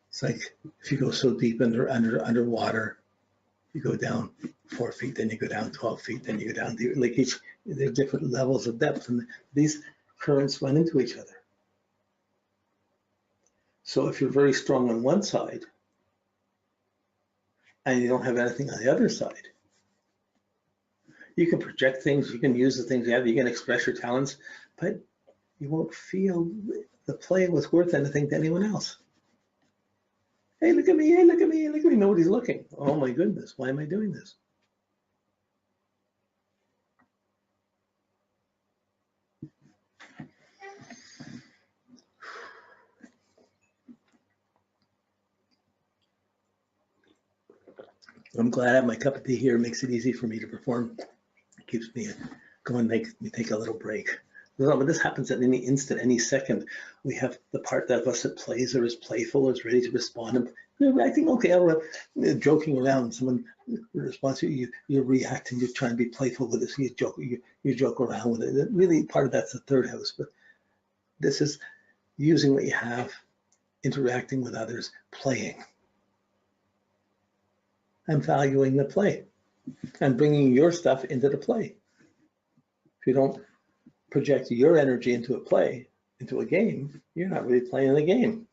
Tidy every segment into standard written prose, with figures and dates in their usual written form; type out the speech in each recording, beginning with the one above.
It's like if you go so deep underwater, you go down 4 feet, then you go down 12 feet, then you go down deep. Like there's different levels of depth, and these currents run into each other. So if you're very strong on one side and you don't have anything on the other side, you can project things, you can use the things you have, you can express your talents, but you won't feel the play was worth anything to anyone else. Hey, look at me, hey, look at me, look at me. Nobody's looking. Oh my goodness, why am I doing this? I'm glad I have my cup of tea here. It makes it easy for me to perform. It keeps me going, makes me take a little break. But this happens at any instant, any second. We have the part of us that plays or is playful or is ready to respond. And you're acting okay, joking around. Someone responds to you, you're reacting, you're trying to be playful with it. So you joke around with it. Really, part of that's the third house. But this is using what you have, interacting with others, playing, and valuing the play, and bringing your stuff into the play. If you don't project your energy into a play, into a game, you're not really playing the game.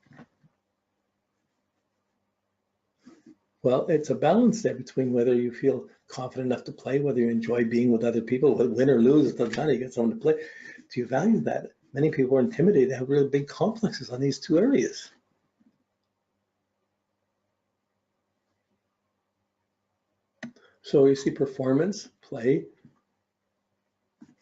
Well, it's a balance there between whether you feel confident enough to play, whether you enjoy being with other people, win or lose, it doesn't matter, you get someone to play. Do you value that? Many people are intimidated, have really big complexes on these two areas. So you see performance, play,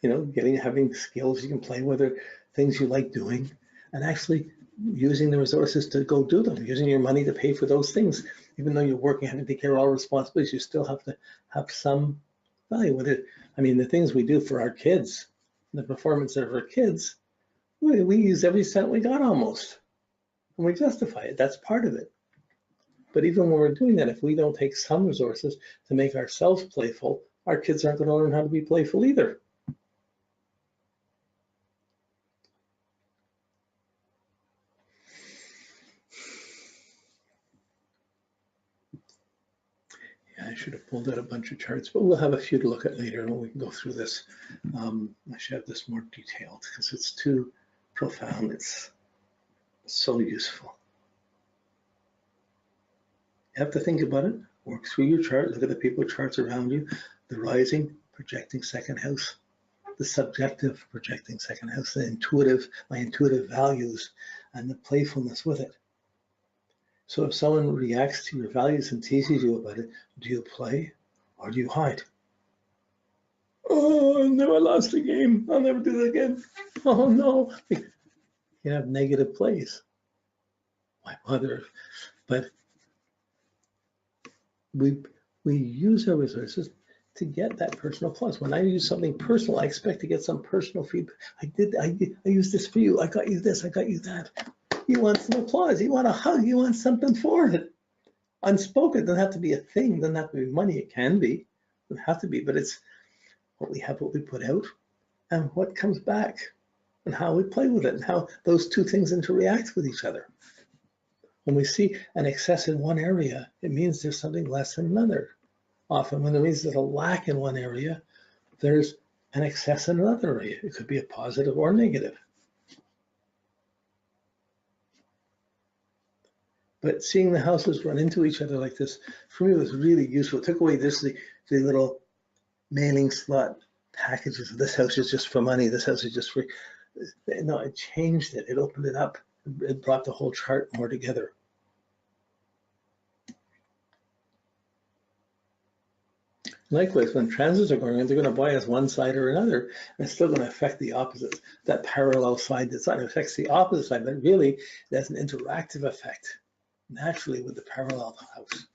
having skills you can play with, or things you like doing, and actually using the resources to go do them, using your money to pay for those things. Even though you're working, having to take care of all responsibilities, you still have to have some value with it. I mean, the things we do for our kids, the performance of our kids, we use every cent we got almost, and we justify it. That's part of it. But even when we're doing that, if we don't take some resources to make ourselves playful, our kids aren't going to learn how to be playful either. Yeah, I should have pulled out a bunch of charts, but we'll have a few to look at later and we can go through this. I should have this more detailed because it's too profound. It's so useful. You have to think about it, work through your chart, look at the people charts around you, the rising, projecting second house, the subjective projecting second house, the intuitive, my intuitive values, and the playfulness with it. So if someone reacts to your values and teases you about it, do you play or do you hide? Oh, I never lost the game. I'll never do that again. Oh no. You have negative plays. My mother. But we use our resources to get that personal plus. When I use something personal, I expect to get some personal feedback. I used this for you. I got you this, I got you that. You want some applause, you want a hug, you want something for it. Unspoken, it doesn't have to be a thing, it doesn't have to be money, it can be, it doesn't have to be, but it's what we have, what we put out, and what comes back, and how we play with it, and how those two things interact with each other. When we see an excess in one area, it means there's something less in another. Often when there means there's a lack in one area, there's an excess in another area. It could be a positive or negative. But seeing the houses run into each other like this, for me, was really useful. It took away the little mailing slot packages. This house is just for money. This house is just for, no, it changed it. It opened it up. It brought the whole chart more together. Likewise, when transits are going on, they're going to bias one side or another, and it's still going to affect the opposites. That parallel side that's not affects the opposite side, but really that's an interactive effect naturally with the parallel house.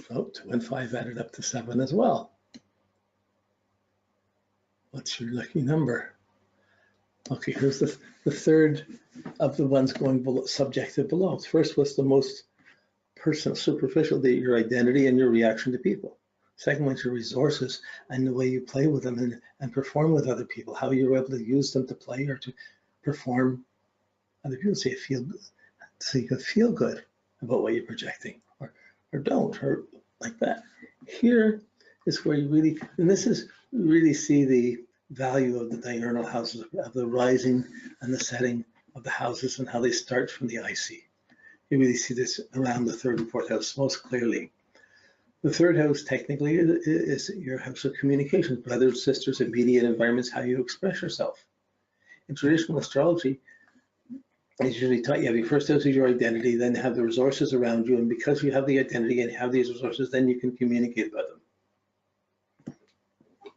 So 2 and 5 added up to 7 as well. What's your lucky number? Okay, here's the third of the ones going below, subjective below. First was the most personal, superficial, your identity and your reaction to people. Second one's your resources and the way you play with them and perform with other people, how you're able to use them to play or to perform other people, so you can feel good about what you're projecting, or don't, or like that. Here is where you really, and this is really see the value of the diurnal houses, of the rising and the setting of the houses and how they start from the IC. You really see this around the third and fourth house most clearly. The third house technically is your house of communication, brothers, sisters, immediate environments, how you express yourself. In traditional astrology, it's usually taught you have your first house is your identity, then have the resources around you, and because you have the identity and have these resources, then you can communicate about them.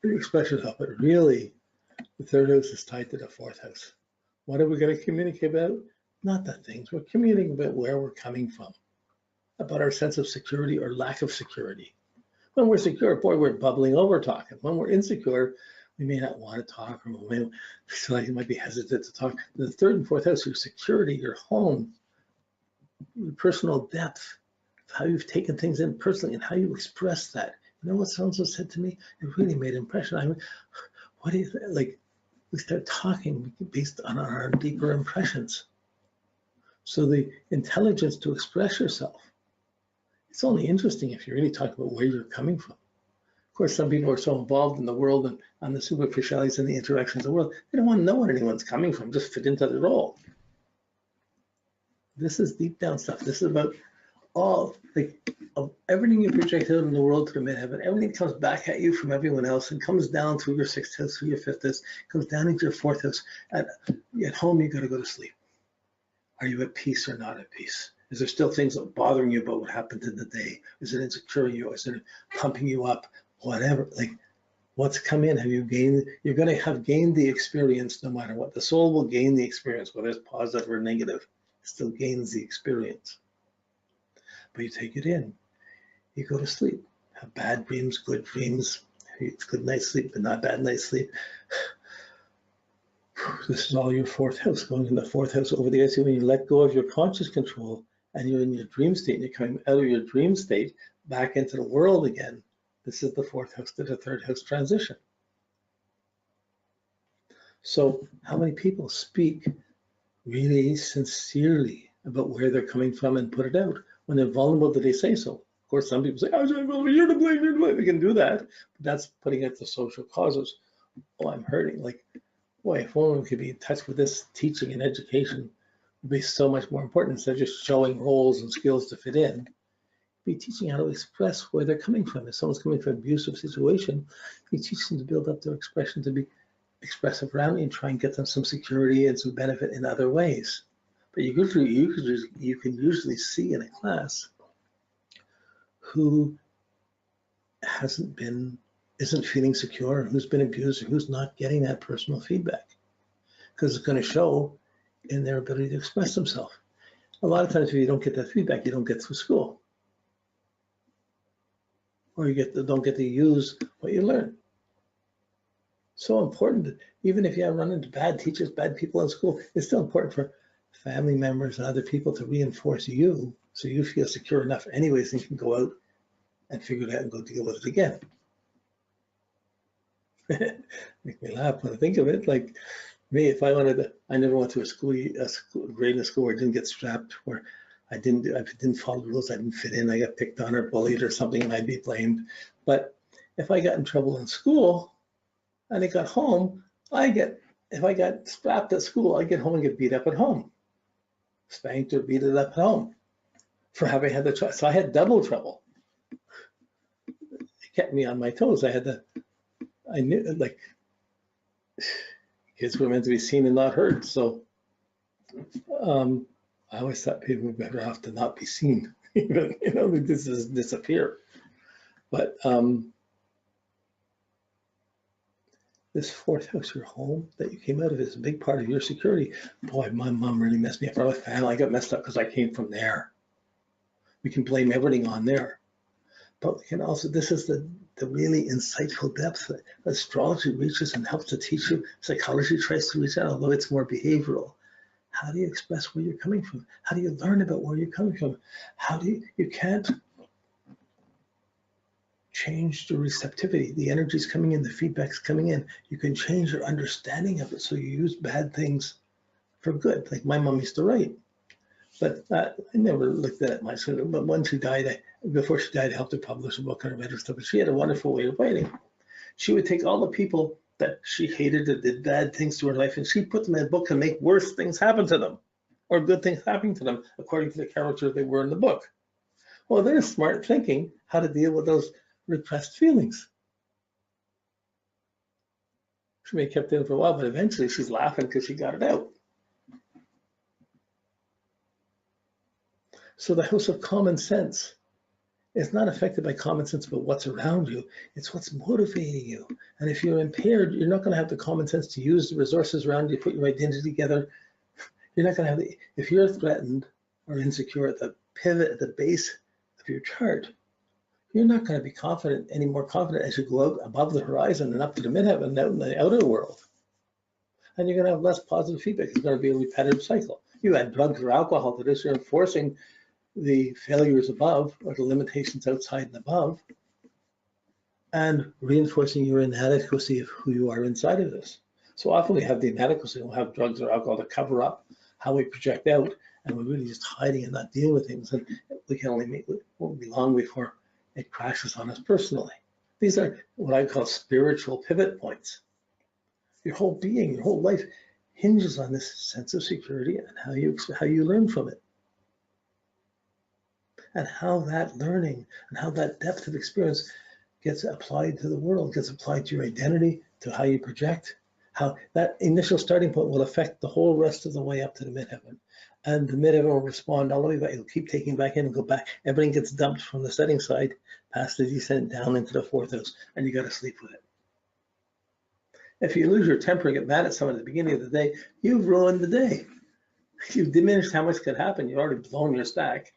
You express yourself, but really, the third house is tied to the fourth house. What are we going to communicate about? Not the things. We're communicating about where we're coming from, about our sense of security or lack of security. When we're secure, boy, we're bubbling over talking. When we're insecure, we may not want to talk, or we may feel like you might be hesitant to talk. The third and fourth house, your security, your home, your personal depth, how you've taken things in personally and how you express that. You know what so-and-so said to me? It really made an impression. I mean, what do you think? Like, we start talking based on our deeper impressions. So the intelligence to express yourself, it's only interesting if you really talk about where you're coming from. Of course, some people are so involved in the world and on the superficialities and the interactions of the world, they don't want to know where anyone's coming from, just fit into the role. This is deep down stuff. This is about all, like, of everything you project out in the world to the midheaven, everything comes back at you from everyone else and comes down through your sixth house, through your fifth house, comes down into your fourth house. At home, you got to go to sleep. Are you at peace or not at peace? Is there still things that bothering you about what happened in the day? Is it insecure you? Is it pumping you up? Whatever, like, what's come in? Have you gained? You're going to have gained the experience no matter what. The soul will gain the experience, whether it's positive or negative. It still gains the experience. But you take it in. You go to sleep. Have bad dreams, good dreams. It's good night's sleep, but not bad night's sleep. This is all your fourth house, going in the fourth house over the IC. When you let go of your conscious control and you're in your dream state, and you're coming out of your dream state back into the world again. This is the fourth house to the third house transition. So how many people speak really sincerely about where they're coming from and put it out? When they're vulnerable, do they say so? Of course, some people say, oh, you're to blame, you're to blame. We can do that. But that's putting it to social causes. Oh, I'm hurting. Like, boy, if only we could be in touch with this, teaching and education would be so much more important instead of just showing roles and skills to fit in. Be teaching how to express where they're coming from. If someone's coming from an abusive situation, you teach them to build up their expression, to be expressive around you and try and get them some security and some benefit in other ways. But you can usually see in a class who isn't feeling secure, who's been abused, or who's not getting that personal feedback, because it's going to show in their ability to express themselves. A lot of times, if you don't get that feedback, you don't get through school, or you don't get to use what you learn. So important that even if you have run into bad teachers, bad people in school, it's still important for family members and other people to reinforce you so you feel secure enough anyways and you can go out and figure it out and go deal with it again. Make me laugh when I think of it. Like me, if I never went to a grade in school where I didn't get strapped, where I didn't follow the rules, I didn't fit in, I got picked on or bullied or something, and I'd be blamed. But if I got in trouble in school and I got home, if I got strapped at school, I get home and get beat up at home, spanked or beat it up at home for having had the choice. So I had double trouble. It kept me on my toes. I knew, like, kids were meant to be seen and not heard. So I always thought people were better off to not be seen, even, this is disappear. But this fourth house, your home that you came out of, is a big part of your security. Boy, my mom really messed me up. My family, I got messed up because I came from there. We can blame everything on there. But we can also, this is the really insightful depth that astrology reaches and helps to teach you. Psychology tries to reach out, although it's more behavioral. How do you express where you're coming from? How do you learn about where you're coming from? You can't change the receptivity. The energy's coming in, the feedback's coming in. You can change your understanding of it. So you use bad things for good, like my mom used to write. But I never looked at it much. But when she died, before she died, I helped her publish a book on her medical stuff. But she had a wonderful way of writing. She would take all the people that she hated that did bad things to her life, and she'd put them in a book and make worse things happen to them, or good things happening to them, according to the character they were in the book. Well, there's smart thinking how to deal with those repressed feelings. She may have kept it in for a while, but eventually she's laughing because she got it out. So the house of common sense is not affected by common sense about what's around you. It's what's motivating you. And if you're impaired, you're not going to have the common sense to use the resources around you, put your identity together. You're not going to have the, if you're threatened or insecure at the pivot, at the base of your chart, you're not going to be confident, any more confident as you go out above the horizon and up to the midheaven, out in the outer world. And you're going to have less positive feedback. It's going to be a repetitive cycle. You add drugs or alcohol to this, you're enforcing the failures above or the limitations outside and above, and reinforcing your inadequacy of who you are inside of this. So often we have the inadequacy, we'll have drugs or alcohol to cover up how we project out, and we're really just hiding and not dealing with things, and we can only make it won't be long before it crashes on us personally. These are what I call spiritual pivot points. Your whole being, your whole life hinges on this sense of security and how you learn from it. And how that learning and how that depth of experience gets applied to the world, gets applied to your identity, to how you project, how that initial starting point will affect the whole rest of the way up to the midheaven. And the midheaven will respond all the way back. It'll keep taking back in and go back. Everything gets dumped from the setting side past the descent down into the fourth house, and you got to sleep with it. If you lose your temper and get mad at someone at the beginning of the day, you've ruined the day. You've diminished how much could happen. You've already blown your stack.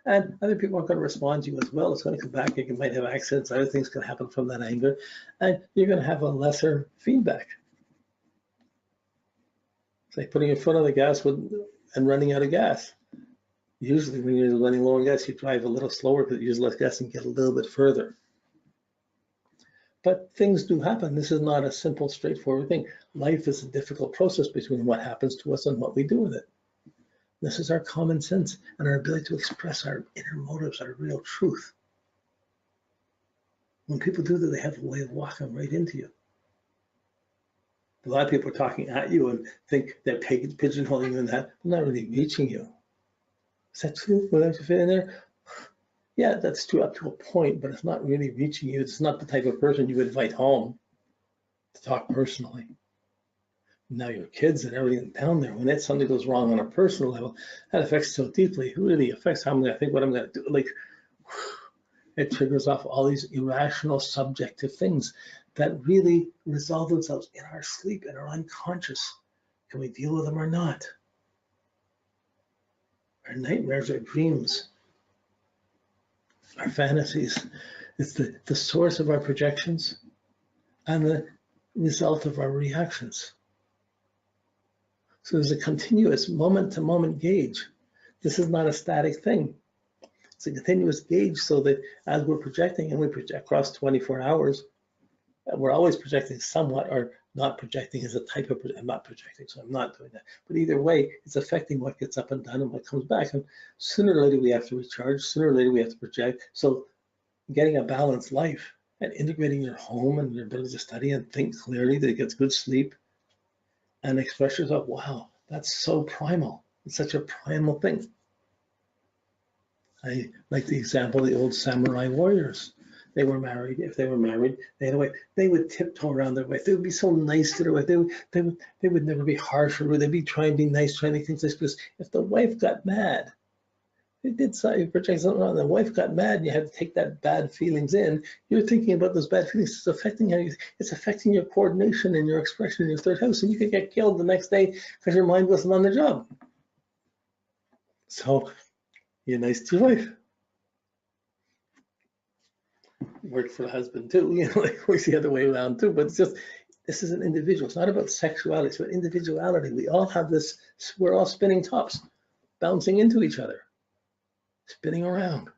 And other people aren't going to respond to you as well. It's going to come back. You might have accidents. Other things can happen from that anger. And you're going to have a lesser feedback. It's like putting your foot on the gas and running out of gas. Usually when you're running low on gas, you drive a little slower because you use less gas and get a little bit further. But things do happen. This is not a simple, straightforward thing. Life is a difficult process between what happens to us and what we do with it. This is our common sense and our ability to express our inner motives, our real truth. When people do that, they have a way of walking right into you. A lot of people are talking at you and think they're pigeonholing you in that. They're not really reaching you. Is that true? Will that fit in there? Yeah, that's true up to a point, but it's not really reaching you. It's not the type of person you would invite home to talk personally. Now your kids and everything down there, when something goes wrong on a personal level, that affects so deeply. It really affects how I'm going to think, what I'm going to do. Like, it triggers off all these irrational, subjective things that really resolve themselves in our sleep, in our unconscious. Can we deal with them or not? Our nightmares, our dreams, our fantasies. It's the source of our projections and the result of our reactions. So there's a continuous moment-to-moment gauge. This is not a static thing. It's a continuous gauge so that as we're projecting, and we project across 24 hours, we're always projecting somewhat, or not projecting is a type of, I'm not projecting, so I'm not doing that. But either way, it's affecting what gets up and done and what comes back. And sooner or later we have to recharge, sooner or later we have to project. So getting a balanced life and integrating your home and your ability to study and think clearly, that it gets good sleep, and express yourself, wow, that's so primal. It's such a primal thing. I like the example of the old samurai warriors. They were married. If they were married, they had a wife. They would tiptoe around their wife. They would be so nice to their wife. They would never be harsh or rude. They'd be trying to be nice, trying to make things nice. Because if the wife got mad, it did project something wrong. The wife got mad, and you had to take that bad feelings in. You're thinking about those bad feelings. It's affecting how it's affecting your coordination and your expression in your third house, and you could get killed the next day because your mind wasn't on the job. So you're nice to your wife. Work for the husband too. You know, like works the other way around too. But it's just, this is an individual. It's not about sexuality. It's about individuality. We all have this. We're all spinning tops, bouncing into each other, spinning around.